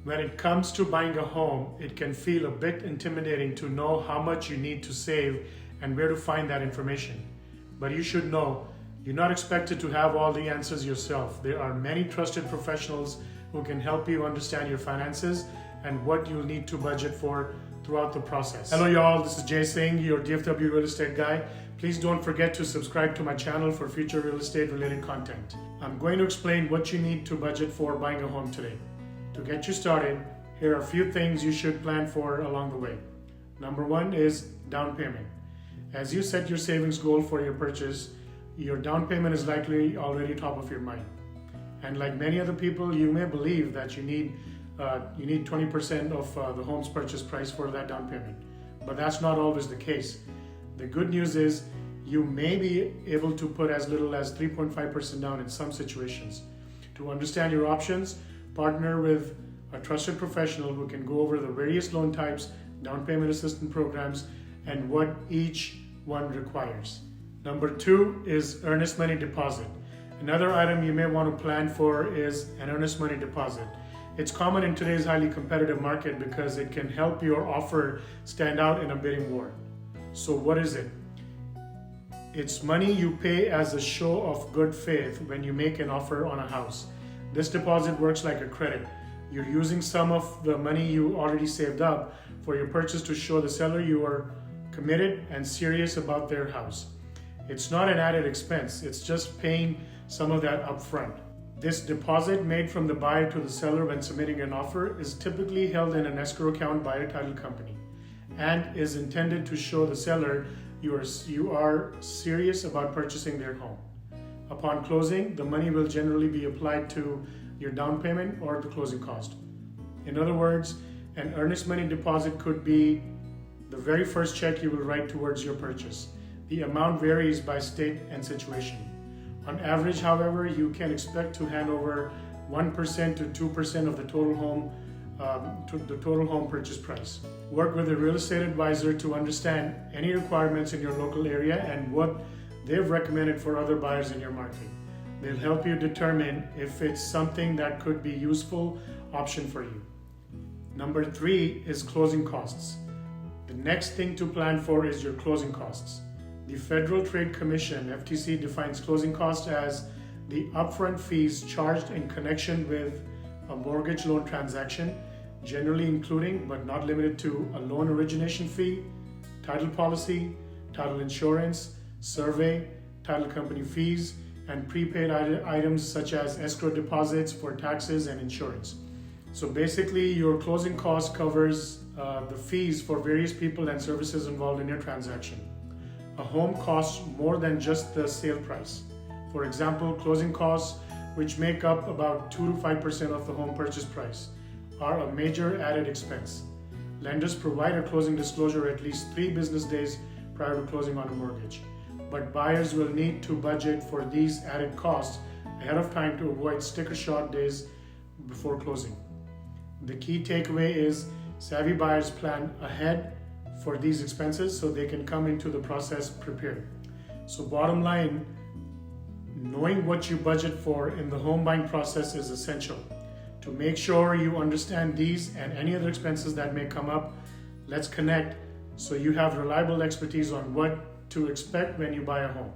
When it comes to buying a home, it can feel a bit intimidating to know how much you need to save and where to find that information. But you should know, you're not expected to have all the answers yourself. There are many trusted professionals who can help you understand your finances and what you'll need to budget for throughout the process. Hello y'all, this is Jay Singh, your DFW real estate guy. Please don't forget to subscribe to my channel for future real estate related content. I'm going to explain what you need to budget for buying a home today. To get you started, here are a few things you should plan for along the way. Number one is down payment. As you set your savings goal for your purchase, your down payment is likely already top of your mind. And like many other people, you may believe that you need 20% of the home's purchase price for that down payment. But that's not always the case. The good news is you may be able to put as little as 3.5% down in some situations. To understand your options, partner with a trusted professional who can go over the various loan types, down payment assistance programs, and what each one requires. Number two is earnest money deposit. Another item you may want to plan for is an earnest money deposit. It's common in today's highly competitive market because it can help your offer stand out in a bidding war. So what is it? It's money you pay as a show of good faith when you make an offer on a house. This deposit works like a credit. You're using some of the money you already saved up for your purchase to show the seller you are committed and serious about their house. It's not an added expense, it's just paying some of that upfront. This deposit made from the buyer to the seller when submitting an offer is typically held in an escrow account by a title company and is intended to show the seller you are serious about purchasing their home. Upon closing, the money will generally be applied to your down payment or the closing cost. In other words, an earnest money deposit could be the very first check you will write towards your purchase. The amount varies by state and situation. On average, however, you can expect to hand over 1% to 2% of the total home purchase price. Work with a real estate advisor to understand any requirements in your local area and what they've recommended for other buyers in your market. They'll help you determine if it's something that could be a useful option for you. Number three is closing costs. The next thing to plan for is your closing costs. The Federal Trade Commission, FTC, defines closing costs as the upfront fees charged in connection with a mortgage loan transaction, generally including but not limited to a loan origination fee, title policy, title insurance, survey, title company fees, and prepaid items such as escrow deposits for taxes and insurance. So basically, your closing cost covers the fees for various people and services involved in your transaction. A home costs more than just the sale price. For example, closing costs, which make up about 2 to 5% of the home purchase price, are a major added expense. Lenders provide a closing disclosure at least 3 business days prior to closing on a mortgage. But buyers will need to budget for these added costs ahead of time to avoid sticker shock days before closing. The key takeaway is savvy buyers plan ahead for these expenses so they can come into the process prepared. So bottom line, knowing what you budget for in the home buying process is essential. To make sure you understand these and any other expenses that may come up, let's connect so you have reliable expertise on what to expect when you buy a home.